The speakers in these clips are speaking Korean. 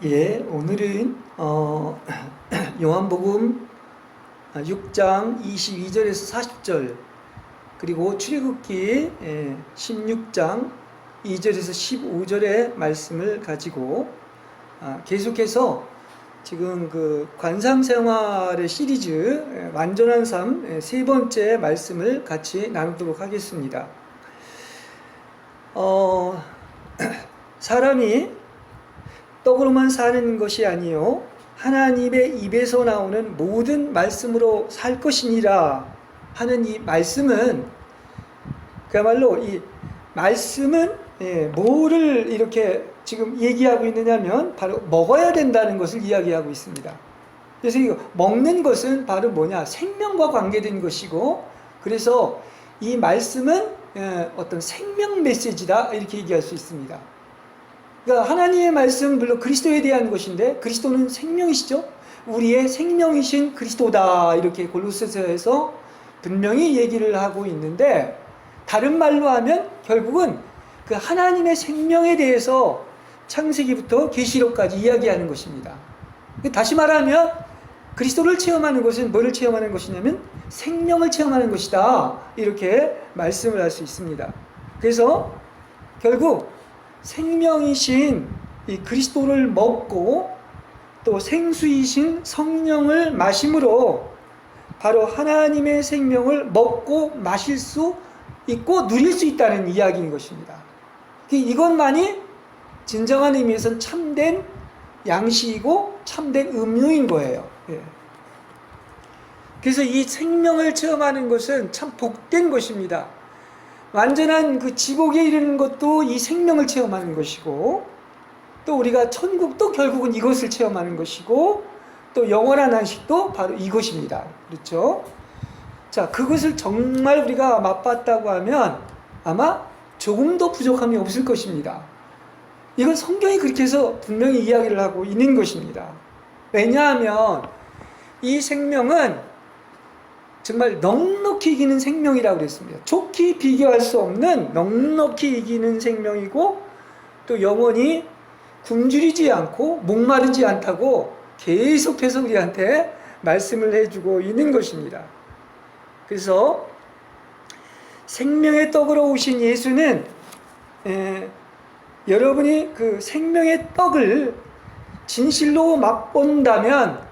예, 오늘은 요한복음 6장 22절에서 40절, 그리고 출애굽기 16장 2절에서 15절의 말씀을 가지고 계속해서 지금 그 관상생활의 시리즈 완전한 삶 세 번째 말씀을 같이 나누도록 하겠습니다. 사람이 떡으로만 사는 것이 아니요 하나님의 입에서 나오는 모든 말씀으로 살 것이니라 하는 이 말씀은, 그야말로 이 말씀은 뭐를 이렇게 지금 얘기하고 있느냐면 바로 먹어야 된다는 것을 이야기하고 있습니다. 그래서 이거 먹는 것은 바로 뭐냐, 생명과 관계된 것이고, 그래서 이 말씀은 어떤 생명 메시지다 이렇게 얘기할 수 있습니다. 그러니까 하나님의 말씀은 물론 그리스도에 대한 것인데, 그리스도는 생명이시죠. 우리의 생명이신 그리스도다 이렇게 골로새서에서 분명히 얘기를 하고 있는데, 다른 말로 하면 결국은 그 하나님의 생명에 대해서 창세기부터 계시록까지 이야기하는 것입니다. 다시 말하면 그리스도를 체험하는 것은 뭐를 체험하는 것이냐면 생명을 체험하는 것이다 이렇게 말씀을 할 수 있습니다. 그래서 결국 생명이신 이 그리스도를 먹고 또 생수이신 성령을 마심으로 바로 하나님의 생명을 먹고 마실 수 있고 누릴 수 있다는 이야기인 것입니다. 이것만이 진정한 의미에서는 참된 양식이고 참된 음료인 거예요. 그래서 이 생명을 체험하는 것은 참 복된 것입니다. 완전한 그 지복에 이르는 것도 이 생명을 체험하는 것이고, 또 우리가 천국도 결국은 이것을 체험하는 것이고, 또 영원한 안식도 바로 이것입니다. 그렇죠? 자, 그것을 정말 우리가 맛봤다고 하면 아마 조금도 부족함이 없을 것입니다. 이건 성경이 그렇게 해서 분명히 이야기를 하고 있는 것입니다. 왜냐하면 이 생명은 정말 넉넉히 이기는 생명이라고 그랬습니다. 좋게 비교할 수 없는 넉넉히 이기는 생명이고, 또 영원히 굶주리지 않고 목마르지 않다고 계속해서 우리한테 말씀을 해주고 있는 것입니다. 그래서 생명의 떡으로 오신 예수는 여러분이 그 생명의 떡을 진실로 맛본다면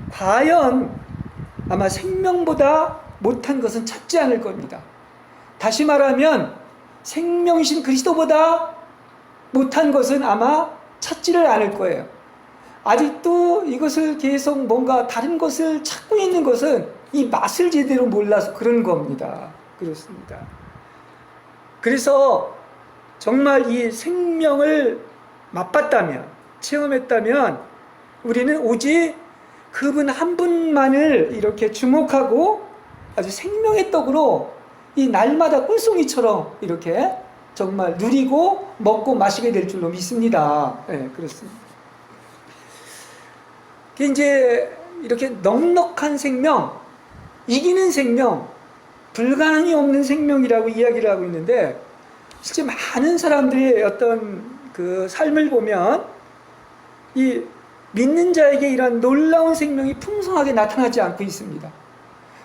과연 아마 생명보다 못한 것은 찾지 않을 겁니다. 다시 말하면 생명이신 그리스도보다 못한 것은 아마 찾지를 않을 거예요. 아직도 이것을 계속 뭔가 다른 것을 찾고 있는 것은 이 맛을 제대로 몰라서 그런 겁니다. 그렇습니다. 그래서 정말 이 생명을 맛봤다면, 체험했다면 우리는 오직 그분 한 분만을 이렇게 주목하고 아주 생명의 떡으로 이 날마다 꿀송이처럼 이렇게 정말 누리고 먹고 마시게 될 줄로 믿습니다. 네, 그렇습니다. 이제 이렇게 넉넉한 생명, 이기는 생명, 불가능이 없는 생명이라고 이야기를 하고 있는데, 실제 많은 사람들의 어떤 그 삶을 보면 이 믿는 자에게 이러한 놀라운 생명이 풍성하게 나타나지 않고 있습니다.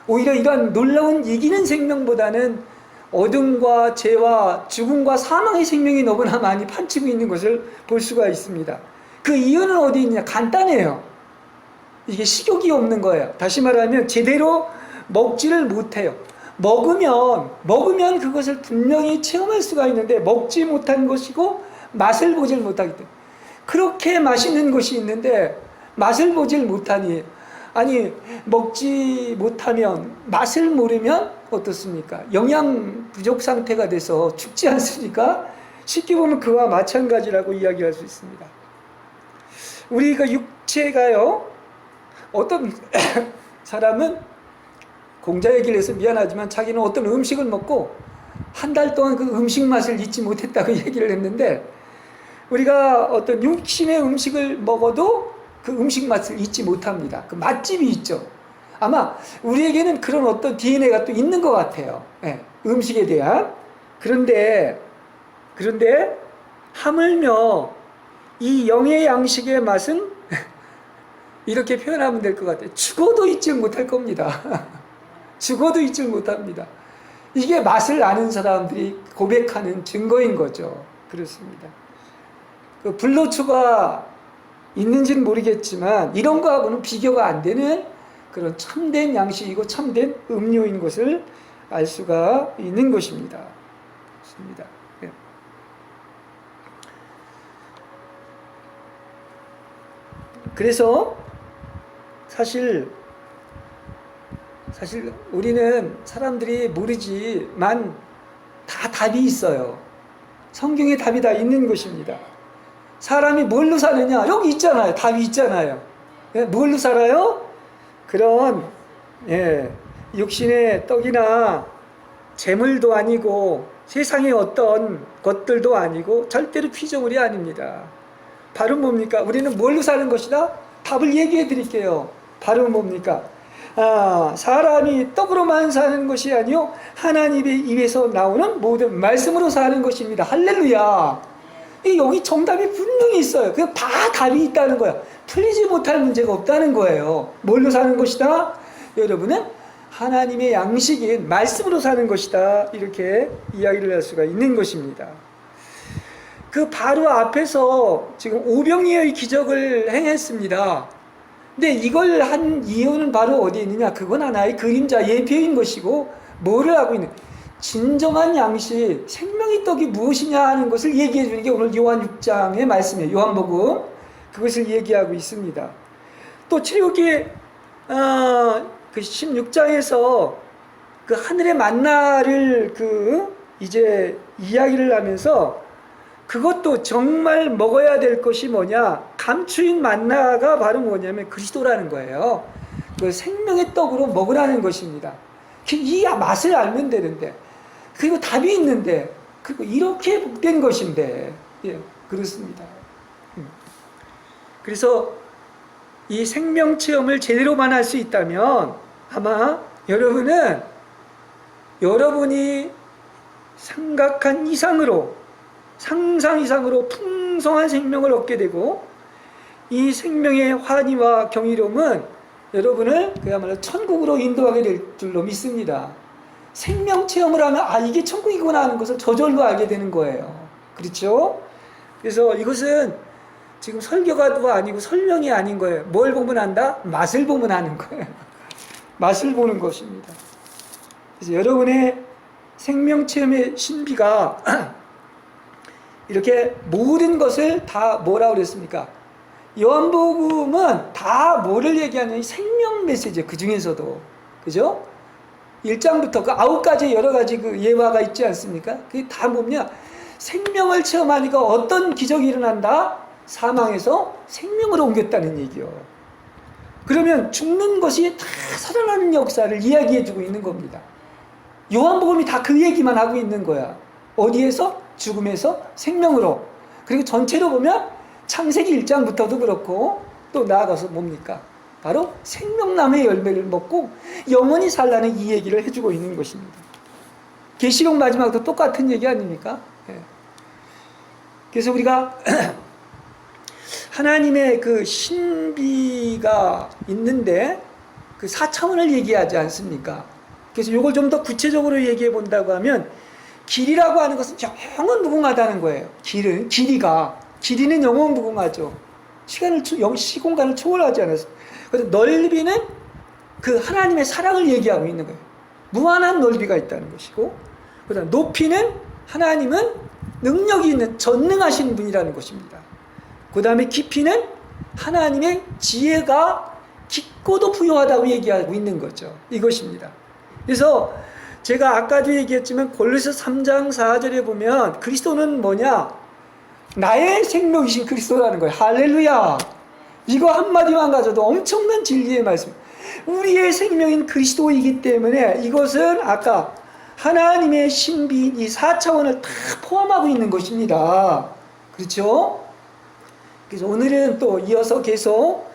오히려 이러한 놀라운 이기는 생명보다는 어둠과 죄와 죽음과 사망의 생명이 너무나 많이 판치고 있는 것을 볼 수가 있습니다. 그 이유는 어디 있냐? 간단해요. 이게 식욕이 없는 거예요. 다시 말하면 제대로 먹지를 못해요. 먹으면 그것을 분명히 체험할 수가 있는데 먹지 못한 것이고 맛을 보질 못하기 때문에, 그렇게 맛있는 것이 있는데 맛을 보질 못하니, 아니 먹지 못하면 맛을 모르면 어떻습니까? 영양 부족 상태가 돼서 죽지 않습니까? 쉽게 보면 그와 마찬가지라고 이야기할 수 있습니다. 우리가 육체가요, 어떤 사람은 공자 얘기를 해서 미안하지만 자기는 어떤 음식을 먹고 한 달 동안 그 음식 맛을 잊지 못했다고 얘기를 했는데, 우리가 어떤 육신의 음식을 먹어도 그 음식 맛을 잊지 못합니다. 그 맛집이 있죠. 아마 우리에게는 그런 어떤 DNA가 또 있는 것 같아요. 음식에 대한. 그런데 하물며 이 영의 양식의 맛은 이렇게 표현하면 될 것 같아요. 죽어도 잊지 못할 겁니다. 죽어도 잊지 못합니다. 이게 맛을 아는 사람들이 고백하는 증거인 거죠. 그렇습니다. 그 불로초가 있는지는 모르겠지만 이런 거하고는 비교가 안 되는 그런 참된 양식이고 참된 음료인 것을 알 수가 있는 것입니다. 그렇습니다. 네. 그래서 사실 우리는 사람들이 모르지만 다 답이 있어요. 성경에 답이 다 있는 것입니다. 사람이 뭘로 사느냐? 여기 있잖아요. 답이 있잖아요. 예, 뭘로 살아요? 그런 육신의 떡이나 재물도 아니고 세상의 어떤 것들도 아니고 절대로 피조물이 아닙니다. 바로 뭡니까? 우리는 뭘로 사는 것이다? 답을 얘기해 드릴게요. 바로 뭡니까? 사람이 떡으로만 사는 것이 아니요 하나님의 입에서 나오는 모든 말씀으로 사는 것입니다. 할렐루야. 여기 정답이 분명히 있어요. 그냥 다 답이 있다는 거야. 풀리지 못할 문제가 없다는 거예요. 뭘로 사는 것이다? 여러분은 하나님의 양식인 말씀으로 사는 것이다. 이렇게 이야기를 할 수가 있는 것입니다. 그 바로 앞에서 지금 오병이어의 기적을 행했습니다. 근데 이걸 한 이유는 바로 어디에 있느냐? 그건 하나의 그림자 예표인 것이고 뭐를 하고 있는 진정한 양식, 생명의 떡이 무엇이냐 하는 것을 얘기해 주는 게 오늘 요한 6장의 말씀이에요. 요한복음 그것을 얘기하고 있습니다. 또 출애굽기 그 16장에서 그 하늘의 만나를 이제 이야기를 하면서 그것도 정말 먹어야 될 것이 뭐냐? 감추인 만나가 바로 뭐냐면 그리스도라는 거예요. 그 생명의 떡으로 먹으라는 것입니다. 이 맛을 알면 되는데, 그리고 답이 있는데, 그리고 이렇게 복된 것인데, 예, 그렇습니다. 그래서 이 생명 체험을 제대로만 할 수 있다면 아마 여러분이 생각한 이상으로 상상 이상으로 풍성한 생명을 얻게 되고 이 생명의 환희와 경이로움은 여러분을 그야말로 천국으로 인도하게 될 줄로 믿습니다. 생명 체험을 하면 이게 천국이구나 하는 것을 저절로 알게 되는 거예요. 그렇죠? 그래서 이것은 지금 설교가도 아니고 설명이 아닌 거예요. 뭘 보면 안다? 맛을 보면 아는 거예요. 맛을 보는 것입니다. 그래서 여러분의 생명 체험의 신비가 이렇게 모든 것을 다 뭐라고 그랬습니까? 요한복음은 다 뭐를 얘기하냐면 생명 메시지예요. 그 중에서도. 그죠? 1장부터 그 9가지 여러 가지 그 예화가 있지 않습니까? 그게 다 뭐냐? 생명을 체험하니까 어떤 기적이 일어난다? 사망에서 생명으로 옮겼다는 얘기요. 그러면 죽는 것이 다 살아나는 역사를 이야기해주고 있는 겁니다. 요한복음이 다 그 얘기만 하고 있는 거야. 어디에서? 죽음에서 생명으로. 그리고 전체로 보면 창세기 1장부터도 그렇고 또 나아가서 뭡니까? 바로 생명나무의 열매를 먹고 영원히 살라는 이 얘기를 해주고 있는 것입니다. 계시록 마지막도 똑같은 얘기 아닙니까? 예. 그래서 우리가 하나님의 그 신비가 있는데 그 4차원을 얘기하지 않습니까? 그래서 이걸 좀 더 구체적으로 얘기해 본다고 하면 길이라고 하는 것은 영원 무궁하다는 거예요. 길이는 영원 무궁하죠. 시공간을 초월하지 않았어요. 그래서 넓이는 그 하나님의 사랑을 얘기하고 있는 거예요. 무한한 넓이가 있다는 것이고, 그다음 높이는 하나님은 능력이 있는 전능하신 분이라는 것입니다. 그 다음에 깊이는 하나님의 지혜가 깊고도 부유하다고 얘기하고 있는 거죠. 이것입니다. 그래서 제가 아까도 얘기했지만 골로새 3장 4절에 보면 그리스도는 뭐냐? 나의 생명이신 그리스도라는 거예요. 할렐루야. 이거 한마디만 가져도 엄청난 진리의 말씀. 우리의 생명인 그리스도이기 때문에 이것은 아까 하나님의 신비인 이 4차원을 다 포함하고 있는 것입니다. 그렇죠? 그래서 오늘은 또 이어서 계속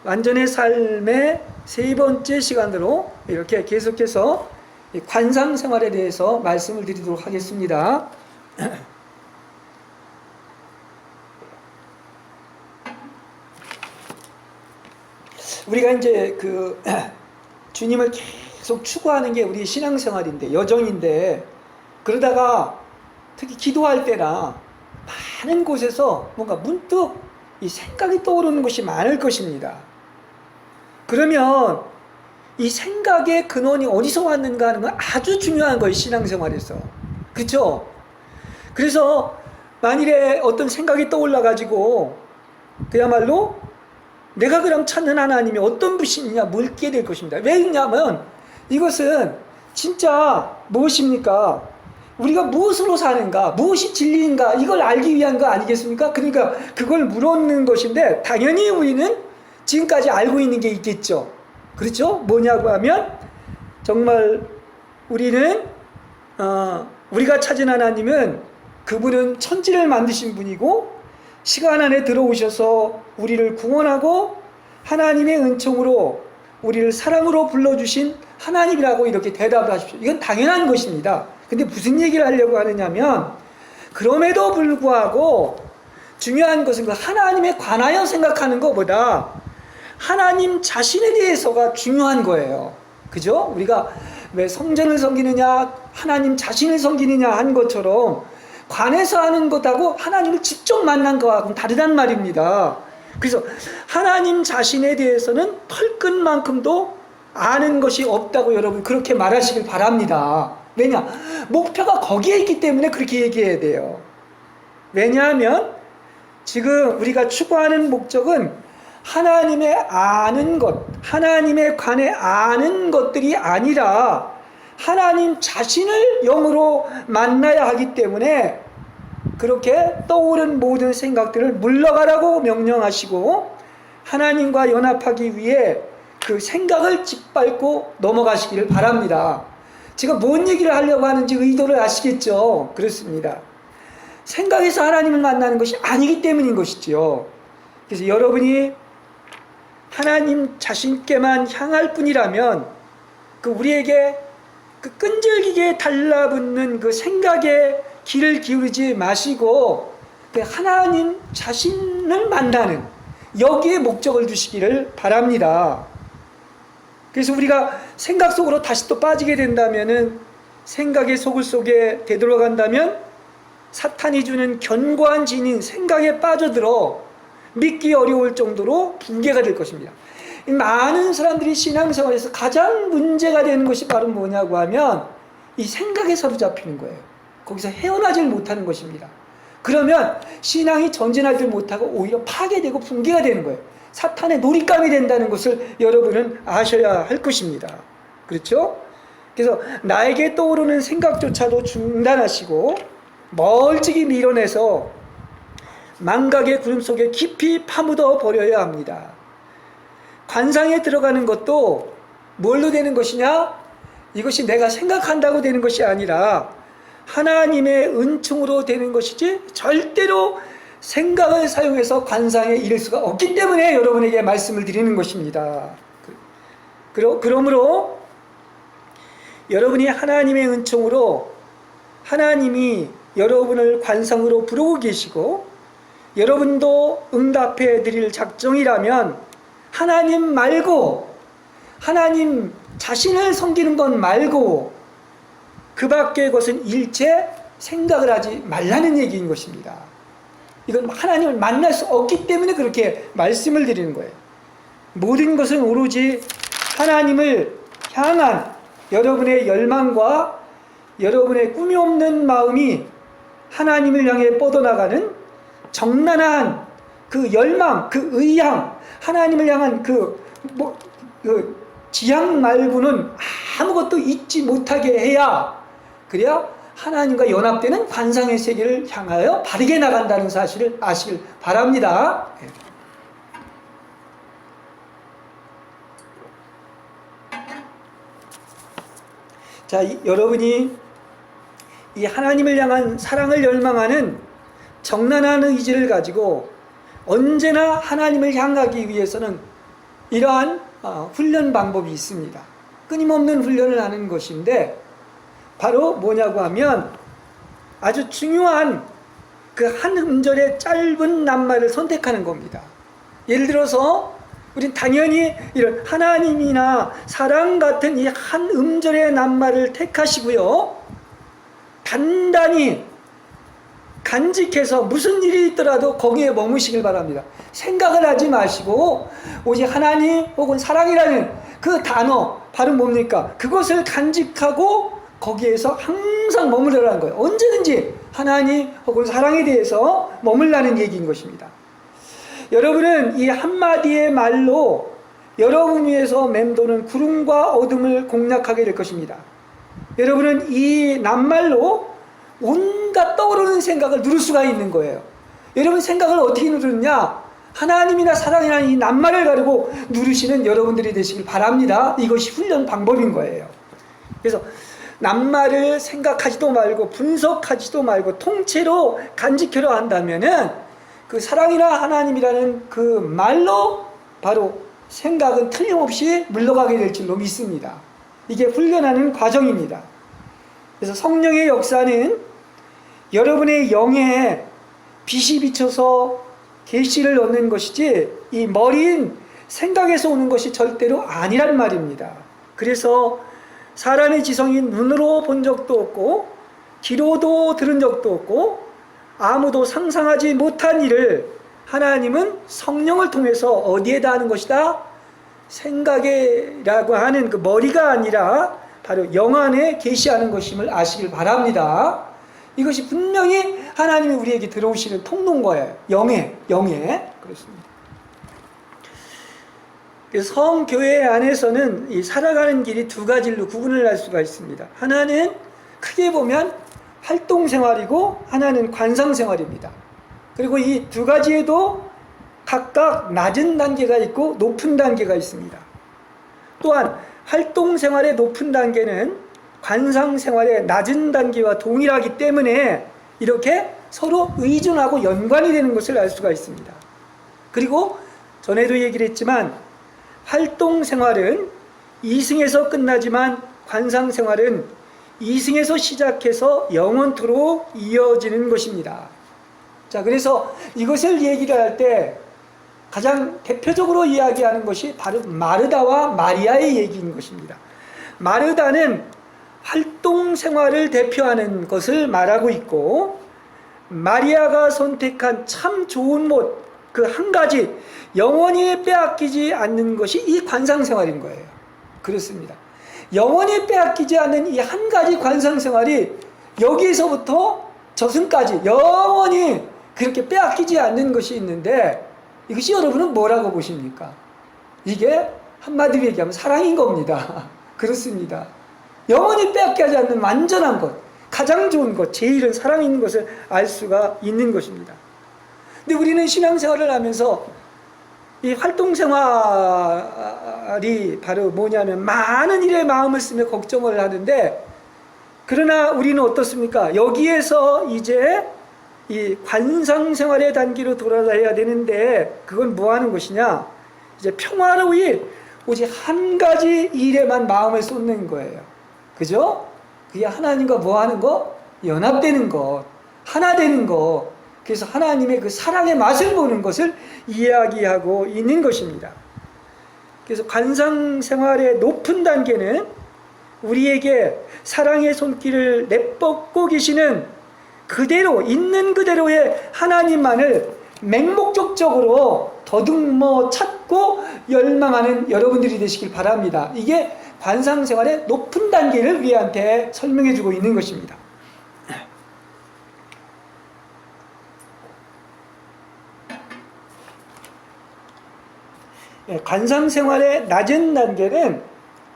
완전의 삶의 세 번째 시간으로 이렇게 계속해서 관상 생활에 대해서 말씀을 드리도록 하겠습니다. 우리가 이제 주님을 계속 추구하는 게 우리 신앙생활인데, 여정인데, 그러다가 특히 기도할 때나 많은 곳에서 뭔가 문득 이 생각이 떠오르는 것이 많을 것입니다. 그러면 이 생각의 근원이 어디서 왔는가 하는 건 아주 중요한 거예요, 신앙생활에서. 그렇죠? 그래서 만일에 어떤 생각이 떠올라가지고 그야말로 내가 그럼 찾는 하나님이 어떤 분이냐 묻게 될 것입니다. 왜냐하면 이것은 진짜 무엇입니까? 우리가 무엇으로 사는가, 무엇이 진리인가, 이걸 알기 위한 거 아니겠습니까? 그러니까 그걸 물었는 것인데, 당연히 우리는 지금까지 알고 있는 게 있겠죠. 그렇죠? 뭐냐고 하면 정말 우리는 우리가 찾은 하나님은 그분은 천지를 만드신 분이고 시간 안에 들어오셔서 우리를 구원하고 하나님의 은총으로 우리를 사랑으로 불러주신 하나님이라고 이렇게 대답을 하십시오. 이건 당연한 것입니다. 근데 무슨 얘기를 하려고 하느냐면, 그럼에도 불구하고 중요한 것은 그 하나님에 관하여 생각하는 것보다 하나님 자신에 대해서가 중요한 거예요. 그죠? 우리가 왜 성전을 섬기느냐, 하나님 자신을 섬기느냐 한 것처럼 관해서 하는 것하고 하나님을 직접 만난 것하고는 다르단 말입니다. 그래서 하나님 자신에 대해서는 털끝만큼도 아는 것이 없다고 여러분 그렇게 말하시길 바랍니다. 왜냐? 목표가 거기에 있기 때문에 그렇게 얘기해야 돼요. 왜냐하면 지금 우리가 추구하는 목적은 하나님의 아는 것, 하나님에 관해 아는 것들이 아니라 하나님 자신을 영으로 만나야 하기 때문에 그렇게 떠오른 모든 생각들을 물러가라고 명령하시고 하나님과 연합하기 위해 그 생각을 짓밟고 넘어가시기를 바랍니다. 제가 뭔 얘기를 하려고 하는지 의도를 아시겠죠? 그렇습니다. 생각에서 하나님을 만나는 것이 아니기 때문인 것이죠. 그래서 여러분이 하나님 자신께만 향할 뿐이라면 우리에게 끈질기게 달라붙는 그 생각에 귀를 기울이지 마시고 하나님 자신을 만나는 여기에 목적을 두시기를 바랍니다. 그래서 우리가 생각 속으로 다시 또 빠지게 된다면은, 생각의 소굴 속에 되돌아간다면 사탄이 주는 견고한 진인 생각에 빠져들어 믿기 어려울 정도로 붕괴가 될 것입니다. 많은 사람들이 신앙생활에서 가장 문제가 되는 것이 바로 뭐냐고 하면 이 생각에 사로잡히는 거예요. 거기서 헤어나질 못하는 것입니다. 그러면 신앙이 전진하지 못하고 오히려 파괴되고 붕괴가 되는 거예요. 사탄의 놀잇감이 된다는 것을 여러분은 아셔야 할 것입니다. 그렇죠? 그래서 나에게 떠오르는 생각조차도 중단하시고 멀찍이 밀어내서 망각의 구름 속에 깊이 파묻어 버려야 합니다. 관상에 들어가는 것도 뭘로 되는 것이냐? 이것이 내가 생각한다고 되는 것이 아니라 하나님의 은총으로 되는 것이지 절대로 생각을 사용해서 관상에 이를 수가 없기 때문에 여러분에게 말씀을 드리는 것입니다. 그러므로 여러분이 하나님의 은총으로 하나님이 여러분을 관상으로 부르고 계시고 여러분도 응답해 드릴 작정이라면 하나님 말고, 하나님 자신을 섬기는 것 말고 그 밖의 것은 일체 생각을 하지 말라는 얘기인 것입니다. 이건 하나님을 만날 수 없기 때문에 그렇게 말씀을 드리는 거예요. 모든 것은 오로지 하나님을 향한 여러분의 열망과 여러분의 꿈이 없는 마음이 하나님을 향해 뻗어나가는 정난한 그 열망, 그 의향, 하나님을 향한 그 지향 말고는 아무것도 잊지 못하게 해야, 그래야 하나님과 연합되는 관상의 세계를 향하여 바르게 나간다는 사실을 아시길 바랍니다. 자, 여러분이 이 하나님을 향한 사랑을 열망하는 정난한 의지를 가지고 언제나 하나님을 향하기 위해서는 이러한 훈련 방법이 있습니다. 끊임없는 훈련을 하는 것인데 바로 뭐냐고 하면 아주 중요한 그 한 음절의 짧은 낱말을 선택하는 겁니다. 예를 들어서 우린 당연히 이런 하나님이나 사랑 같은 이 한 음절의 낱말을 택하시고요, 단단히 간직해서 무슨 일이 있더라도 거기에 머무시길 바랍니다. 생각을 하지 마시고 오직 하나님 혹은 사랑이라는 그 단어, 바로 뭡니까? 그것을 간직하고 거기에서 항상 머무르라는 거예요. 언제든지 하나님 혹은 사랑에 대해서 머물라는 얘기인 것입니다. 여러분은 이 한마디의 말로 여러분 위에서 맴도는 구름과 어둠을 공략하게 될 것입니다. 여러분은 이 낱말로 온갖 떠오르는 생각을 누를 수가 있는 거예요. 여러분 생각을 어떻게 누르느냐? 하나님이나 사랑이라는 이 낱말을 가지고 누르시는 여러분들이 되시길 바랍니다. 이것이 훈련 방법인 거예요. 그래서 낱말을 생각하지도 말고 분석하지도 말고 통째로 간직하려 한다면은 그 사랑이나 하나님이라는 그 말로 바로 생각은 틀림없이 물러가게 될 줄로 믿습니다. 이게 훈련하는 과정입니다. 그래서 성령의 역사는 여러분의 영에 빛이 비쳐서 계시를 얻는 것이지 이 머리인 생각에서 오는 것이 절대로 아니란 말입니다. 그래서 사람의 지성이 눈으로 본 적도 없고 귀로도 들은 적도 없고 아무도 상상하지 못한 일을 하나님은 성령을 통해서 어디에다 하는 것이다? 생각이라고 하는 그 머리가 아니라 바로 영 안에 계시하는 것임을 아시길 바랍니다. 이것이 분명히 하나님이 우리에게 들어오시는 통로인 거예요. 영에 그렇습니다. 성교회 안에서는 이 살아가는 길이 두 가지로 구분을 할 수가 있습니다. 하나는 크게 보면 활동생활이고 하나는 관상생활입니다. 그리고 이 두 가지에도 각각 낮은 단계가 있고 높은 단계가 있습니다. 또한 활동생활의 높은 단계는 관상생활의 낮은 단계와 동일하기 때문에 이렇게 서로 의존하고 연관이 되는 것을 알 수가 있습니다. 그리고 전에도 얘기를 했지만 활동생활은 2승에서 끝나지만 관상생활은 2승에서 시작해서 영원토록 이어지는 것입니다. 자, 그래서 이것을 얘기를 할 때 가장 대표적으로 이야기하는 것이 바로 마르다와 마리아의 얘기인 것입니다. 마르다는 활동생활을 대표하는 것을 말하고 있고, 마리아가 선택한 참 좋은 못, 그 한 가지 영원히 빼앗기지 않는 것이 이 관상생활인 거예요. 그렇습니다. 영원히 빼앗기지 않는 이 한 가지 관상생활이 여기에서부터 저승까지 영원히 그렇게 빼앗기지 않는 것이 있는데, 이것이 여러분은 뭐라고 보십니까? 이게 한마디로 얘기하면 사랑인 겁니다. 그렇습니다. 영원히 빼앗기지 않는 완전한 것, 가장 좋은 것, 제일은 사랑인 것을 알 수가 있는 것입니다. 근데 우리는 신앙생활을 하면서 이 활동생활이 바로 뭐냐면 많은 일에 마음을 쓰며 걱정을 하는데, 그러나 우리는 어떻습니까? 여기에서 이제 이 관상생활의 단계로 돌아가야 되는데, 그건 뭐 하는 것이냐? 이제 평화로이 오직 한 가지 일에만 마음을 쏟는 거예요. 그죠? 그게 하나님과 뭐 하는 거? 연합되는 것, 하나 되는 것. 그래서 하나님의 그 사랑의 맛을 보는 것을 이야기하고 있는 것입니다. 그래서 관상생활의 높은 단계는 우리에게 사랑의 손길을 내뻗고 계시는 그대로, 있는 그대로의 하나님만을 맹목적적으로 더듬어 찾고 열망하는 여러분들이 되시길 바랍니다. 이게 관상생활의 높은 단계를 우리한테 설명해 주고 있는 것입니다. 관상생활의 낮은 단계는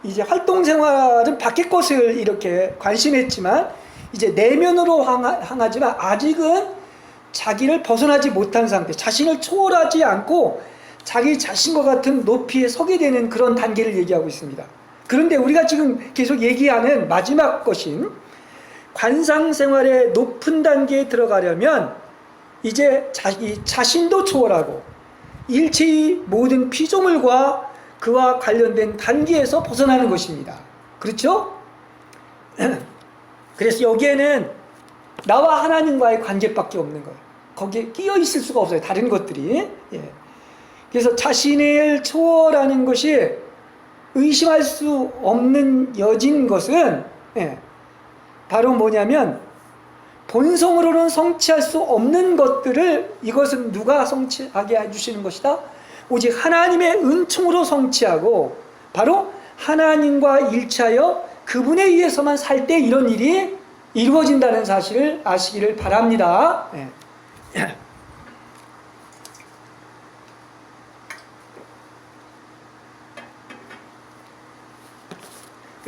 이제 활동생활은 밖의 것을 이렇게 관심했지만 이제 내면으로 향하지만 아직은 자기를 벗어나지 못한 상태, 자신을 초월하지 않고 자기 자신과 같은 높이에 서게 되는 그런 단계를 얘기하고 있습니다. 그런데 우리가 지금 계속 얘기하는 마지막 것인 관상생활의 높은 단계에 들어가려면 이제 자신도 초월하고 일체의 모든 피조물과 그와 관련된 단계에서 벗어나는 것입니다. 그렇죠? 그래서 여기에는 나와 하나님과의 관계밖에 없는 거예요. 거기에 끼어 있을 수가 없어요. 다른 것들이. 예. 그래서 자신을 초월하는 것이 의심할 수 없는 여진 것은 바로 뭐냐면 본성으로는 성취할 수 없는 것들을 이것은 누가 성취하게 해주시는 것이다? 오직 하나님의 은총으로 성취하고 바로 하나님과 일치하여 그분에 의해서만 살 때 이런 일이 이루어진다는 사실을 아시기를 바랍니다.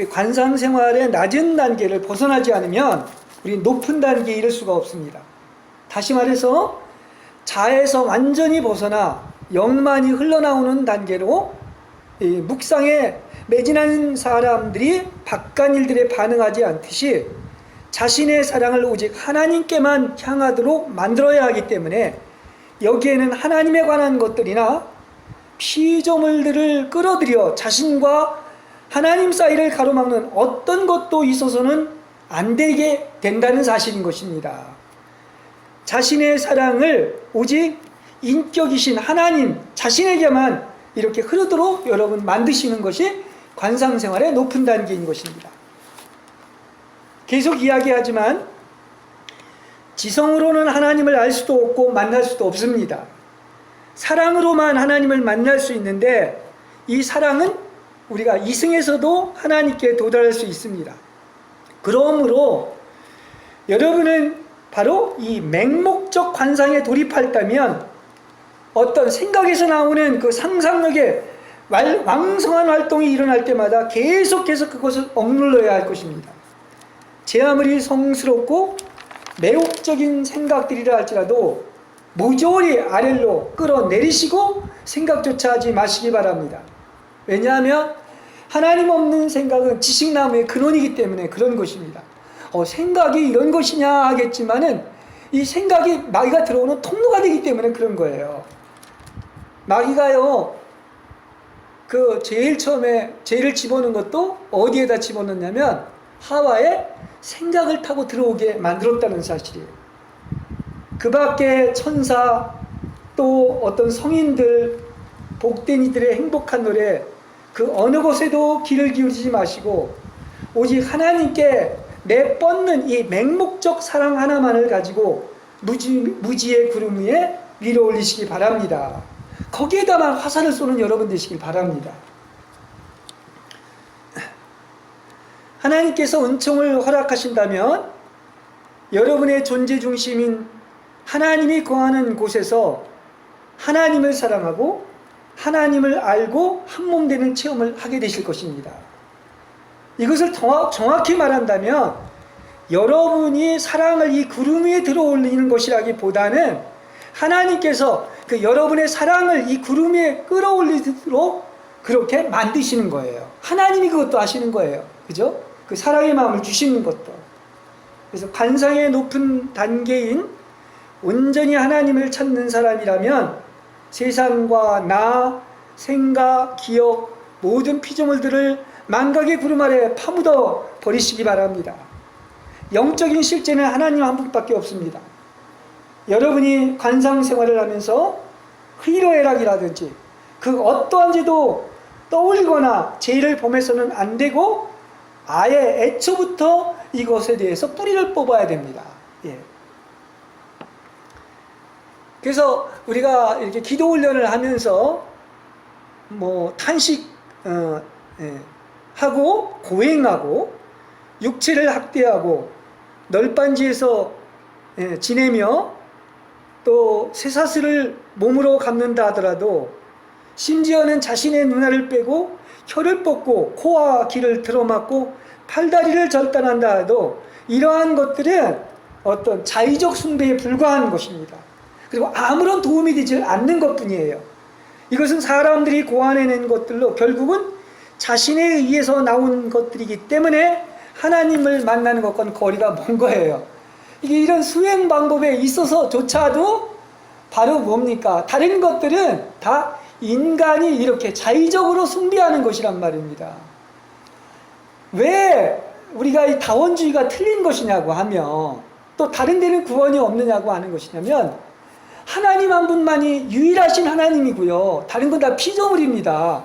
관상 생활의 낮은 단계를 벗어나지 않으면 우리 높은 단계에 이를 수가 없습니다. 다시 말해서 자에서 완전히 벗어나 영만이 흘러나오는 단계로 묵상에 매진하는 사람들이 바깥 일들에 반응하지 않듯이 자신의 사랑을 오직 하나님께만 향하도록 만들어야 하기 때문에 여기에는 하나님에 관한 것들이나 피조물들을 끌어들여 자신과 하나님 사이를 가로막는 어떤 것도 있어서는 안 되게 된다는 사실인 것입니다. 자신의 사랑을 오직 인격이신 하나님 자신에게만 이렇게 흐르도록 여러분 만드시는 것이 관상생활의 높은 단계인 것입니다. 계속 이야기하지만 지성으로는 하나님을 알 수도 없고 만날 수도 없습니다. 사랑으로만 하나님을 만날 수 있는데 이 사랑은 우리가 이승에서도 하나님께 도달할 수 있습니다. 그러므로 여러분은 바로 이 맹목적 관상에 돌입했다면 어떤 생각에서 나오는 그 상상력의 왕성한 활동이 일어날 때마다 계속해서 그것을 억눌러야 할 것입니다. 제 아무리 성스럽고 매혹적인 생각들이라 할지라도 모조리 아래로 끌어내리시고 생각조차 하지 마시기 바랍니다. 왜냐하면 하나님 없는 생각은 지식나무의 근원이기 때문에 그런 것입니다. 생각이 이런 것이냐 하겠지만은 이 생각이 마귀가 들어오는 통로가 되기 때문에 그런 거예요. 마귀가요, 제일 처음에 죄를 집어넣은 것도 어디에다 집어넣냐면 하와의 생각을 타고 들어오게 만들었다는 사실이에요. 그 밖에 천사 또 어떤 성인들 복된 이들의 행복한 노래 그 어느 곳에도 귀를 기울이지 마시고 오직 하나님께 내뻗는 이 맹목적 사랑 하나만을 가지고 무지의 구름 위에 위로 올리시기 바랍니다. 거기에다만 화살을 쏘는 여러분 되시길 바랍니다. 하나님께서 은총을 허락하신다면 여러분의 존재 중심인 하나님이 거하는 곳에서 하나님을 사랑하고 하나님을 알고 한몸 되는 체험을 하게 되실 것입니다. 이것을 정확히 말한다면 여러분이 사랑을 이 구름 위에 들어올리는 것이라기보다는 하나님께서 그 여러분의 사랑을 이 구름 위에 끌어올리도록 그렇게 만드시는 거예요. 하나님이 그것도 하시는 거예요. 그죠? 그 사랑의 마음을 주시는 것도. 그래서 관상의 높은 단계인 온전히 하나님을 찾는 사람이라면 세상과 나, 생각, 기억, 모든 피조물들을 망각의 구름 아래 파묻어 버리시기 바랍니다. 영적인 실제는 하나님 한 분밖에 없습니다. 여러분이 관상 생활을 하면서 희로애락이라든지 그 어떠한 죄도 떠올리거나 죄를 범해서는 안 되고 아예 애초부터 이것에 대해서 뿌리를 뽑아야 됩니다. 그래서 우리가 이렇게 기도 훈련을 하면서 탄식 하고 고행하고 육체를 학대하고 널빤지에서 지내며 또 쇠사슬을 몸으로 감는다 하더라도 심지어는 자신의 눈알을 빼고 혀를 뽑고 코와 귀를 틀어막고 팔다리를 절단한다 해도 이러한 것들은 어떤 자의적 숭배에 불과한 것입니다. 그리고 아무런 도움이 되지 않는 것뿐이에요. 이것은 사람들이 고안해낸 것들로 결국은 자신에 의해서 나온 것들이기 때문에 하나님을 만나는 것과는 거리가 먼 거예요. 이게 이런 수행 방법에 있어서조차도 바로 뭡니까? 다른 것들은 다 인간이 이렇게 자의적으로 숭배하는 것이란 말입니다. 왜 우리가 이 다원주의가 틀린 것이냐고 하면 또 다른 데는 구원이 없느냐고 하는 것이냐면 하나님 한 분만이 유일하신 하나님이고요. 다른 건 다 피조물입니다.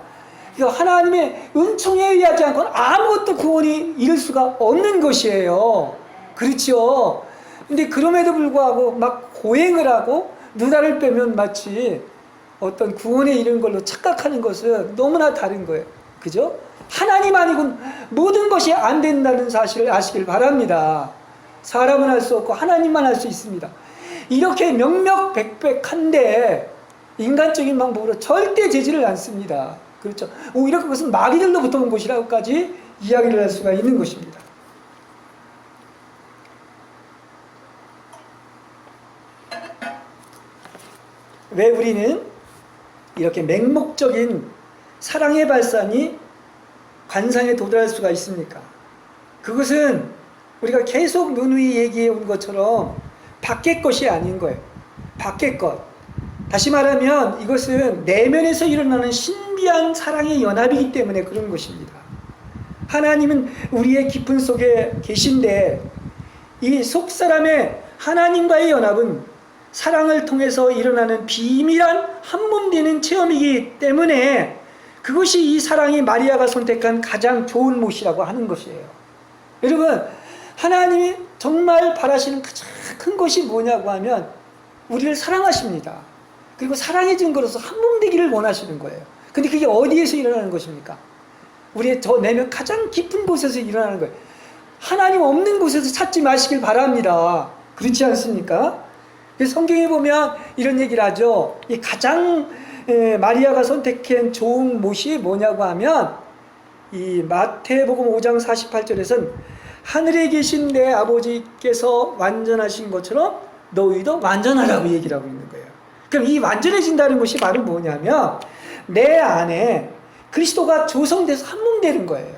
그러니까 하나님의 은총에 의하지 않고는 아무것도 구원이 이룰 수가 없는 것이에요. 그렇죠? 근데 그럼에도 불구하고 막 고행을 하고 누나를 빼면 마치 어떤 구원에 이르는 걸로 착각하는 것은 너무나 다른 거예요. 그죠? 하나님 아니고는 모든 것이 안 된다는 사실을 아시길 바랍니다. 사람은 할 수 없고 하나님만 할 수 있습니다. 이렇게 명명백백한데 인간적인 방법으로 절대 되지를 않습니다. 그렇죠? 오히려 그것은 마귀들로부터 온 것이라고까지 이야기를 할 수가 있는 것입니다. 왜 우리는 이렇게 맹목적인 사랑의 발산이 관상에 도달할 수가 있습니까? 그것은 우리가 계속 누누이 얘기해 온 것처럼 밖의 것이 아닌 거예요. 밖의 것. 다시 말하면 이것은 내면에서 일어나는 신비한 사랑의 연합이기 때문에 그런 것입니다. 하나님은 우리의 깊은 속에 계신데 이 속사람의 하나님과의 연합은 사랑을 통해서 일어나는 비밀한 한몸 되는 체험이기 때문에 그것이 이 사랑이 마리아가 선택한 가장 좋은 못이라고 하는 것이에요. 여러분, 하나님이 정말 바라시는 가장 큰 것이 뭐냐고 하면 우리를 사랑하십니다. 그리고 사랑의 증거로서 한몸 되기를 원하시는 거예요. 근데 그게 어디에서 일어나는 것입니까? 우리의 저 내면 가장 깊은 곳에서 일어나는 거예요. 하나님 없는 곳에서 찾지 마시길 바랍니다. 그렇지 않습니까? 그래서 성경에 보면 이런 얘기를 하죠. 이 가장 마리아가 선택한 좋은 못이 뭐냐고 하면 이 마태복음 5장 48절에서는 하늘에 계신 내 아버지께서 완전하신 것처럼 너희도 완전하라고 얘기를 하고 있는 거예요. 그럼 이 완전해진다는 것이 바로 뭐냐면 내 안에 그리스도가 조성돼서 한몸 되는 거예요.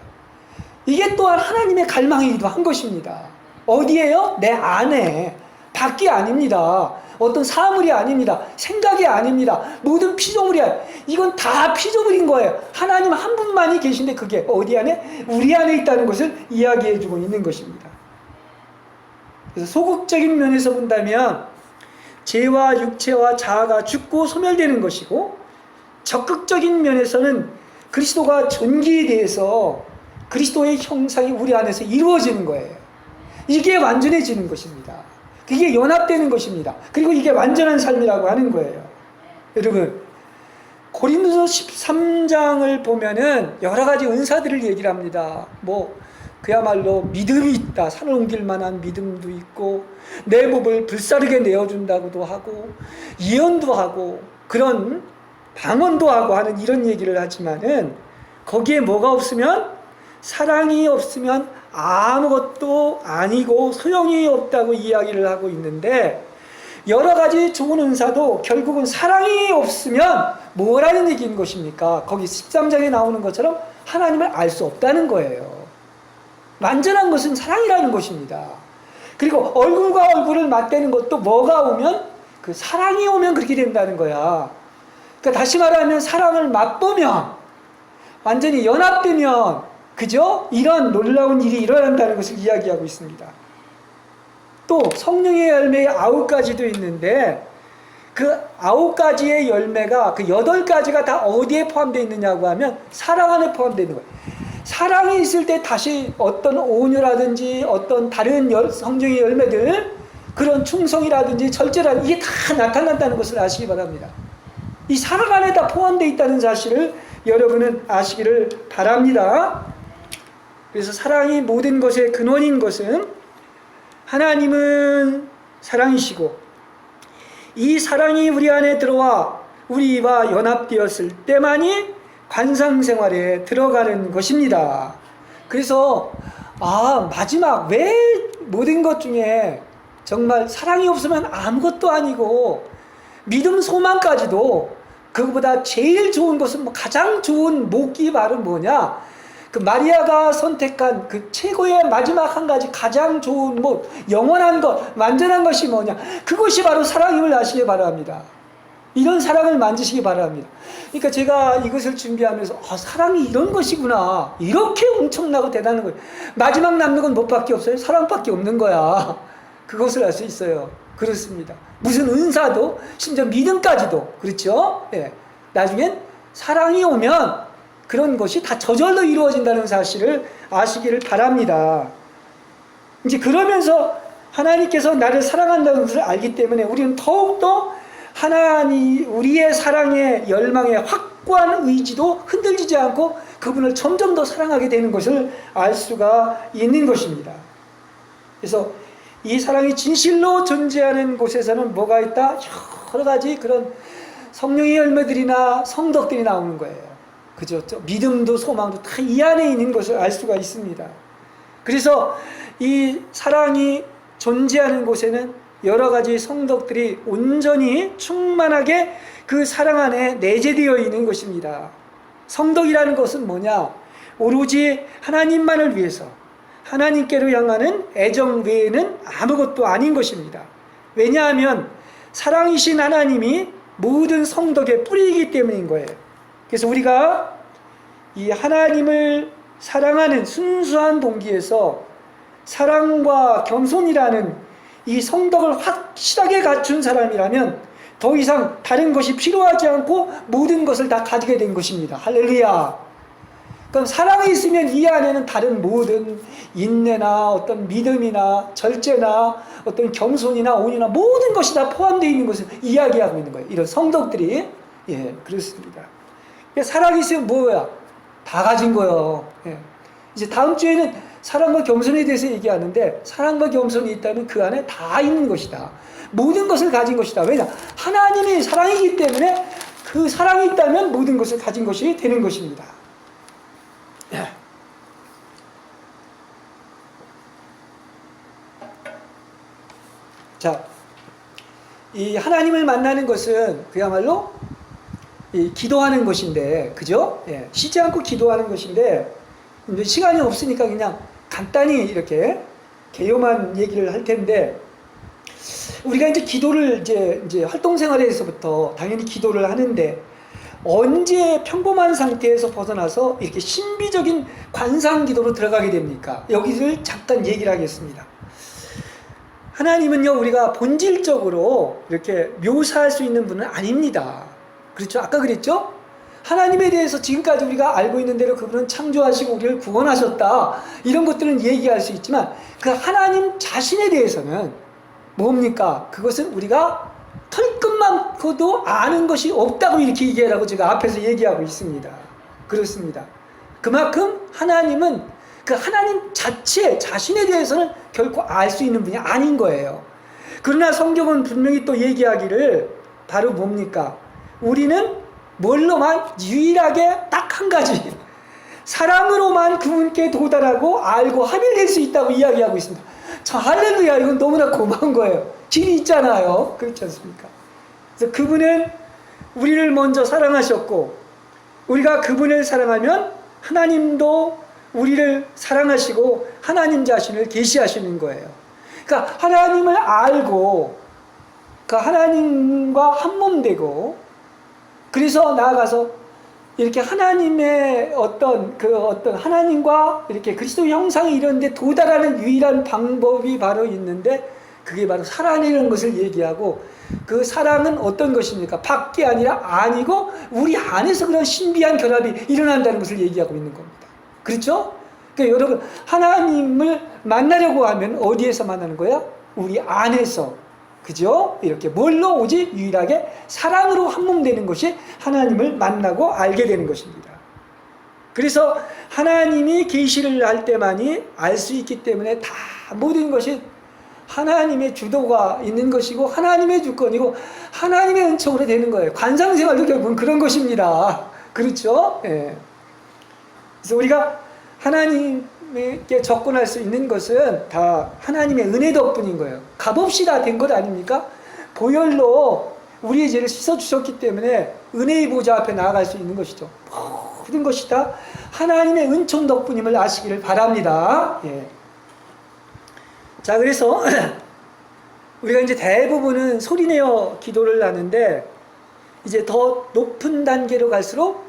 이게 또한 하나님의 갈망이기도 한 것입니다. 어디에요? 내 안에. 밖이 아닙니다. 어떤 사물이 아닙니다. 생각이 아닙니다. 모든 피조물이야. 이건 다 피조물인 거예요. 하나님 한 분만이 계신데 그게 어디 안에? 우리 안에 있다는 것을 이야기해주고 있는 것입니다. 그래서 소극적인 면에서 본다면 죄와 육체와 자아가 죽고 소멸되는 것이고, 적극적인 면에서는 그리스도가 존귀에 대해서 그리스도의 형상이 우리 안에서 이루어지는 거예요. 이게 완전해지는 것입니다. 그게 연합되는 것입니다. 그리고 이게 완전한 삶이라고 하는 거예요. 여러분, 고린도서 13장을 보면은 여러 가지 은사들을 얘기를 합니다. 그야말로 믿음이 있다. 산을 옮길 만한 믿음도 있고, 내 몸을 불사르게 내어준다고도 하고, 예언도 하고, 그런 방언도 하고 하는 이런 얘기를 하지만은, 거기에 뭐가 없으면, 사랑이 없으면 아무것도 아니고 소용이 없다고 이야기를 하고 있는데, 여러 가지 좋은 은사도 결국은 사랑이 없으면 뭐라는 얘기인 것입니까? 거기 13장에 나오는 것처럼 하나님을 알 수 없다는 거예요. 완전한 것은 사랑이라는 것입니다. 그리고 얼굴과 얼굴을 맞대는 것도 뭐가 오면? 그 사랑이 오면 그렇게 된다는 거야. 그러니까 다시 말하면 사랑을 맛보면, 완전히 연합되면, 그죠? 이런 놀라운 일이 일어난다는 것을 이야기하고 있습니다. 또 성령의 열매 9가지도 있는데, 그 9가지의 열매가, 그 8가지가 다 어디에 포함되어 있느냐고 하면 사랑 안에 포함되어 있는 거예요. 사랑이 있을 때 다시 어떤 온유라든지 어떤 다른 성령의 열매들, 그런 충성이라든지 절제라든지 이게 다 나타난다는 것을 아시기 바랍니다. 이 사랑 안에 다 포함되어 있다는 사실을 여러분은 아시기를 바랍니다. 그래서 사랑이 모든 것의 근원인 것은, 하나님은 사랑이시고 이 사랑이 우리 안에 들어와 우리와 연합되었을 때만이 관상생활에 들어가는 것입니다. 그래서 마지막, 왜 모든 것 중에 정말 사랑이 없으면 아무것도 아니고 믿음 소망까지도, 그것보다 제일 좋은 것은 가장 좋은 목이 바로 뭐냐, 그 마리아가 선택한 그 최고의 마지막 한 가지 가장 좋은 영원한 것, 완전한 것이 뭐냐, 그것이 바로 사랑임을 아시기 바랍니다. 이런 사랑을 만지시기 바랍니다. 그러니까 제가 이것을 준비하면서 사랑이 이런 것이구나, 이렇게 엄청나고 대단한 거예요. 마지막 남는 건 뭐밖에 없어요? 사랑밖에 없는 거야. 그것을 알 수 있어요. 그렇습니다. 무슨 은사도, 심지어 믿음까지도, 그렇죠? 예. 나중엔 사랑이 오면 그런 것이 다 저절로 이루어진다는 사실을 아시기를 바랍니다. 이제 그러면서 하나님께서 나를 사랑한다는 것을 알기 때문에 우리는 더욱더 우리의 사랑의 열망의 확고한 의지도 흔들리지 않고 그분을 점점 더 사랑하게 되는 것을 알 수가 있는 것입니다. 그래서 이 사랑이 진실로 존재하는 곳에서는 뭐가 있다? 여러 가지 그런 성령의 열매들이나 성덕들이 나오는 거예요. 그죠? 믿음도 소망도 다 이 안에 있는 것을 알 수가 있습니다. 그래서 이 사랑이 존재하는 곳에는 여러 가지 성덕들이 온전히 충만하게 그 사랑 안에 내재되어 있는 것입니다. 성덕이라는 것은 뭐냐? 오로지 하나님만을 위해서 하나님께로 향하는 애정 외에는 아무것도 아닌 것입니다. 왜냐하면 사랑이신 하나님이 모든 성덕의 뿌리이기 때문인 거예요. 그래서 우리가 이 하나님을 사랑하는 순수한 동기에서 사랑과 겸손이라는 이 성덕을 확실하게 갖춘 사람이라면 더 이상 다른 것이 필요하지 않고 모든 것을 다 가지게 된 것입니다. 할렐루야. 그럼 사랑이 있으면 이 안에는 다른 모든 인내나 어떤 믿음이나 절제나 어떤 겸손이나 온유나 모든 것이 다 포함되어 있는 것을 이야기하고 있는 거예요. 이런 성덕들이. 예, 그렇습니다. 사랑이 있으면 뭐야? 다 가진 거예요. 예. 이제 다음 주에는 사랑과 겸손에 대해서 얘기하는데, 사랑과 겸손이 있다면 그 안에 다 있는 것이다. 모든 것을 가진 것이다. 왜냐? 하나님이 사랑이기 때문에 그 사랑이 있다면 모든 것을 가진 것이 되는 것입니다. 자, 이 하나님을 만나는 것은 그야말로 이 기도하는 것인데, 그죠? 예, 쉬지 않고 기도하는 것인데, 이제 시간이 없으니까 그냥 간단히 이렇게 개요만 얘기를 할 텐데, 우리가 이제 기도를 이제 활동생활에서부터 당연히 기도를 하는데, 언제 평범한 상태에서 벗어나서 이렇게 신비적인 관상기도로 들어가게 됩니까? 여기를 잠깐 얘기를 하겠습니다. 하나님은요, 우리가 본질적으로 이렇게 묘사할 수 있는 분은 아닙니다. 그렇죠? 아까 그랬죠? 하나님에 대해서 지금까지 우리가 알고 있는 대로 그분은 창조하시고 우리를 구원하셨다. 이런 것들은 얘기할 수 있지만 그 하나님 자신에 대해서는 뭡니까? 그것은 우리가 털끝만커도 아는 것이 없다고 이렇게 얘기하라고 제가 앞에서 얘기하고 있습니다. 그렇습니다. 그만큼 하나님은 그 하나님 자신에 대해서는 결코 알 수 있는 분이 아닌 거예요. 그러나 성경은 분명히 또 얘기하기를 바로 뭡니까? 우리는 뭘로만 유일하게 딱 한 가지 사랑으로만 그분께 도달하고 알고 합일될 수 있다고 이야기하고 있습니다. 참 할렐루야, 이건 너무나 고마운 거예요. 길이 있잖아요. 그렇지 않습니까? 그래서 그분은 우리를 먼저 사랑하셨고 우리가 그분을 사랑하면 하나님도 우리를 사랑하시고 하나님 자신을 계시하시는 거예요. 그러니까 하나님을 알고 그 하나님과 한몸되고 그래서 나아가서 이렇게 하나님의 어떤 하나님과 이렇게 그리스도 형상이 이런데 도달하는 유일한 방법이 바로 있는데 그게 바로 사랑이라는 것을 얘기하고 그 사랑은 어떤 것입니까? 밖이 아니라 안이고 우리 안에서 그런 신비한 결합이 일어난다는 것을 얘기하고 있는 겁니다. 그렇죠? 그러니까 여러분 하나님을 만나려고 하면 어디에서 만나는 거야? 우리 안에서. 그죠? 이렇게 뭘로 오직 유일하게 사랑으로 한몸되는 것이 하나님을 만나고 알게 되는 것입니다. 그래서 하나님이 계시를 할 때만이 알 수 있기 때문에 다 모든 것이 하나님의 주도가 있는 것이고 하나님의 주권이고 하나님의 은총으로 되는 거예요. 관상생활도 결국은 그런 것입니다. 그렇죠? 예. 그래서 우리가 하나님께 접근할 수 있는 것은 다 하나님의 은혜 덕분인 거예요. 값없이 다 된 것 아닙니까? 보혈로 우리의 죄를 씻어주셨기 때문에 은혜의 보좌 앞에 나아갈 수 있는 것이죠. 모든 것이 다 하나님의 은총 덕분임을 아시기를 바랍니다. 예. 자, 그래서 우리가 이제 대부분은 소리내어 기도를 하는데 이제 더 높은 단계로 갈수록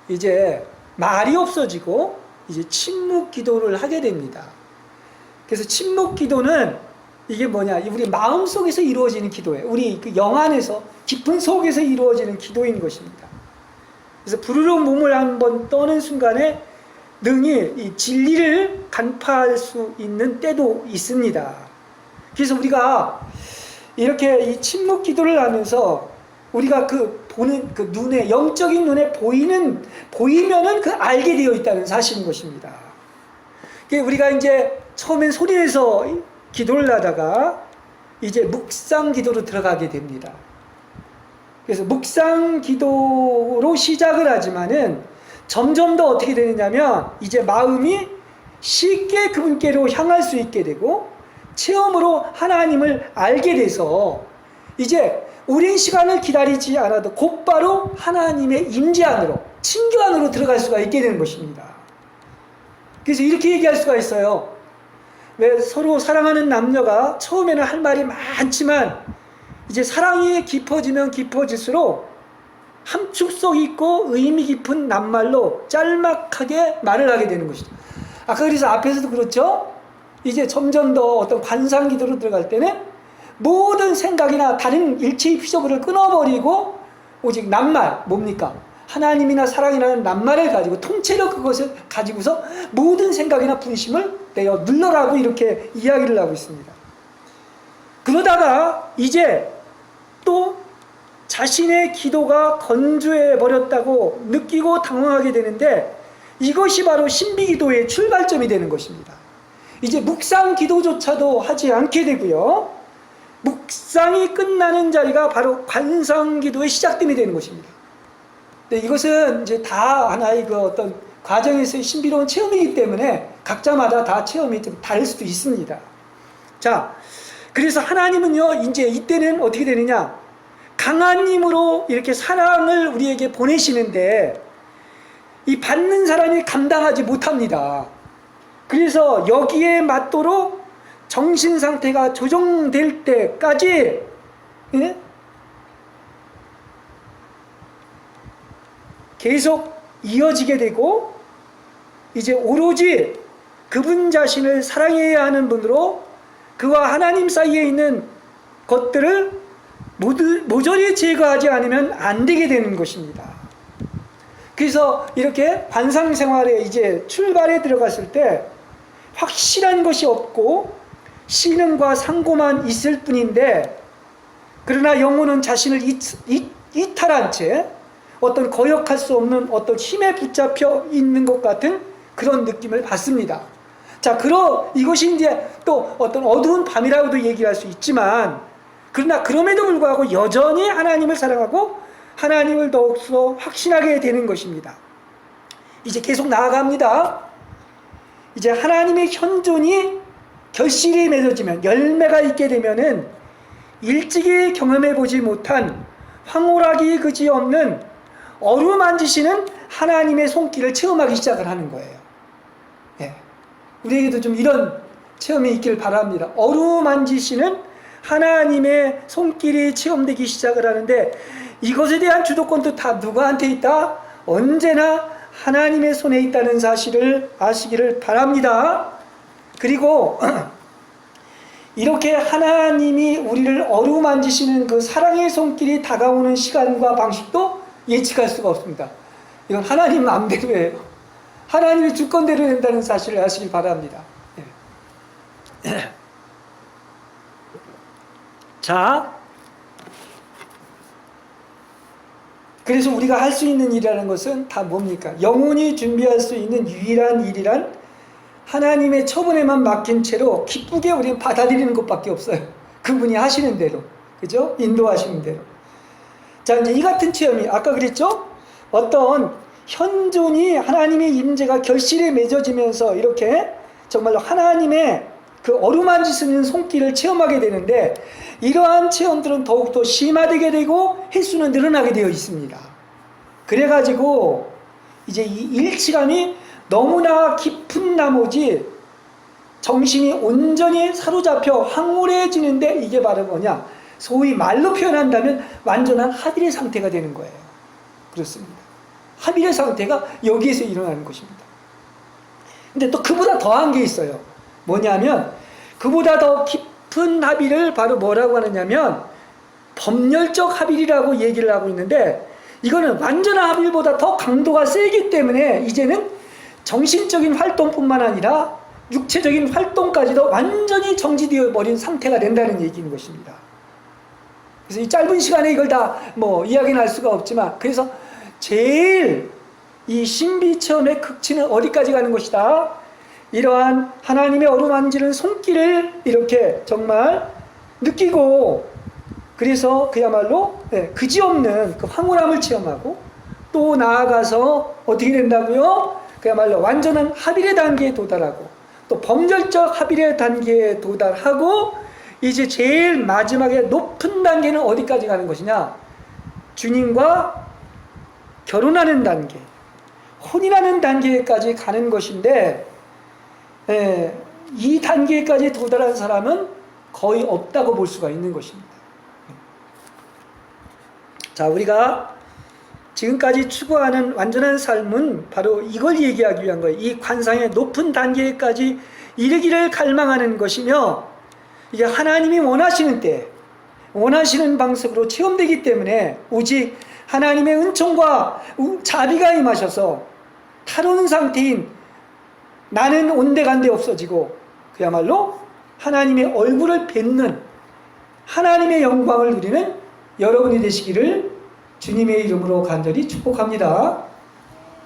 이제 말이 없어지고 이제 침묵 기도를 하게 됩니다. 그래서 침묵 기도는 이게 뭐냐? 우리 마음 속에서 이루어지는 기도예요. 우리 그 영 안에서 깊은 속에서 이루어지는 기도인 것입니다. 그래서 부르르 몸을 한번 떠는 순간에 능히 이 진리를 간파할 수 있는 때도 있습니다. 그래서 우리가 이렇게 이 침묵 기도를 하면서 우리가 그 보는 그 눈에 영적인 눈에 보이면은 그 알게 되어 있다는 사실인 것입니다. 우리가 이제 처음엔 소리내서 기도를 하다가 이제 묵상 기도로 들어가게 됩니다. 그래서 묵상 기도로 시작을 하지만은 점점 더 어떻게 되느냐면 이제 마음이 쉽게 그분께로 향할 수 있게 되고 체험으로 하나님을 알게 돼서 이제 오랜 시간을 기다리지 않아도 곧바로 하나님의 임재 안으로 친교 안으로 들어갈 수가 있게 되는 것입니다. 그래서 이렇게 얘기할 수가 있어요. 왜 서로 사랑하는 남녀가 처음에는 할 말이 많지만 이제 사랑이 깊어지면 깊어질수록 함축성 있고 의미 깊은 낱말로 짤막하게 말을 하게 되는 것이죠. 아까 그래서 앞에서도 그렇죠. 이제 점점 더 어떤 관상 기도로 들어갈 때는 모든 생각이나 다른 일체의 피조물을 끊어버리고 오직 낱말, 뭡니까? 하나님이나 사랑이라는 낱말을 가지고 통째로 그것을 가지고서 모든 생각이나 분심을 내어 눌러라고 이렇게 이야기를 하고 있습니다. 그러다가 이제 또 자신의 기도가 건조해 버렸다고 느끼고 당황하게 되는데 이것이 바로 신비기도의 출발점이 되는 것입니다. 이제 묵상 기도조차도 하지 않게 되고요. 묵상이 끝나는 자리가 바로 관상 기도의 시작점이 되는 것입니다. 근데 이것은 이제 다 하나의 그 어떤 과정에서의 신비로운 체험이기 때문에 각자마다 다 체험이 좀 다를 수도 있습니다. 자, 그래서 하나님은요, 이제 이때는 어떻게 되느냐? 강한 힘으로 이렇게 사랑을 우리에게 보내시는데 이 받는 사람이 감당하지 못합니다. 그래서 여기에 맞도록 정신 상태가 조정될 때까지 계속 이어지게 되고 이제 오로지 그분 자신을 사랑해야 하는 분으로 그와 하나님 사이에 있는 것들을 모조리 제거하지 않으면 안 되게 되는 것입니다. 그래서 이렇게 관상 생활에 이제 출발에 들어갔을 때 확실한 것이 없고 신음과 상고만 있을 뿐인데 그러나 영혼은 자신을 이탈한 채 어떤 거역할 수 없는 어떤 힘에 붙잡혀 있는 것 같은 그런 느낌을 받습니다. 자, 이것이 이제 또 어떤 어두운 밤이라고도 얘기할 수 있지만 그러나 그럼에도 불구하고 여전히 하나님을 사랑하고 하나님을 더욱더 확신하게 되는 것입니다. 이제 계속 나아갑니다. 이제 하나님의 현존이 결실이 맺어지면 열매가 있게 되면은 일찍이 경험해보지 못한 황홀하기 그지없는 어루만지시는 하나님의 손길을 체험하기 시작을 하는 거예요. 예. 우리에게도 좀 이런 체험이 있길 바랍니다. 어루만지시는 하나님의 손길이 체험되기 시작을 하는데 이것에 대한 주도권도 다 누구한테 있다? 언제나 하나님의 손에 있다는 사실을 아시기를 바랍니다. 그리고 이렇게 하나님이 우리를 어루만지시는 그 사랑의 손길이 다가오는 시간과 방식도 예측할 수가 없습니다. 이건 하나님 마음대로예요. 하나님의 주권대로 된다는 사실을 아시길 바랍니다. 예. 자, 그래서 우리가 할 수 있는 일이라는 것은 다 뭡니까? 영혼이 준비할 수 있는 유일한 일이란 하나님의 처분에만 맡긴 채로 기쁘게 우리는 받아들이는 것밖에 없어요. 그분이 하시는 대로. 그죠? 인도하시는 대로. 자, 이제 이 같은 체험이 아까 그랬죠? 어떤 현존이 하나님의 임재가 결실에 맺어지면서 이렇게 정말로 하나님의 그 어루만지시는 손길을 체험하게 되는데 이러한 체험들은 더욱더 심화되게 되고 횟수는 늘어나게 되어 있습니다. 그래가지고 이제 이 일치감이 너무나 깊은 나머지 정신이 온전히 사로잡혀 황홀해지는데 이게 바로 뭐냐? 소위 말로 표현한다면 완전한 합일의 상태가 되는 거예요. 그렇습니다. 합일의 상태가 여기에서 일어나는 것입니다. 근데 또 그보다 더한 게 있어요. 뭐냐면 그보다 더 깊은 높은 합의를 바로 뭐라고 하느냐면 법률적 합의라고 얘기를 하고 있는데, 이거는 완전한 합의보다 더 강도가 세기 때문에 이제는 정신적인 활동뿐만 아니라 육체적인 활동까지도 완전히 정지되어 버린 상태가 된다는 얘기인 것입니다. 그래서 이 짧은 시간에 이걸 다 뭐 이야기는 할 수가 없지만, 그래서 제일 이 신비 체험의 극치는 어디까지 가는 것이다? 이러한 하나님의 어루만지는 손길을 이렇게 정말 느끼고, 그래서 그야말로 그지없는 그 황홀함을 체험하고, 또 나아가서 어떻게 된다고요? 그야말로 완전한 합일의 단계에 도달하고, 또 범절적 합일의 단계에 도달하고, 이제 제일 마지막에 높은 단계는 어디까지 가는 것이냐? 주님과 결혼하는 단계, 혼인하는 단계까지 가는 것인데, 이 단계까지 도달한 사람은 거의 없다고 볼 수가 있는 것입니다. 자, 우리가 지금까지 추구하는 완전한 삶은 바로 이걸 얘기하기 위한 거예요. 이 관상의 높은 단계까지 이르기를 갈망하는 것이며, 이게 하나님이 원하시는 때, 원하시는 방식으로 체험되기 때문에 오직 하나님의 은총과 자비가 임하셔서 타로는 상태인 나는 온데간데 없어지고, 그야말로 하나님의 얼굴을 뵙는 하나님의 영광을 누리는 여러분이 되시기를 주님의 이름으로 간절히 축복합니다.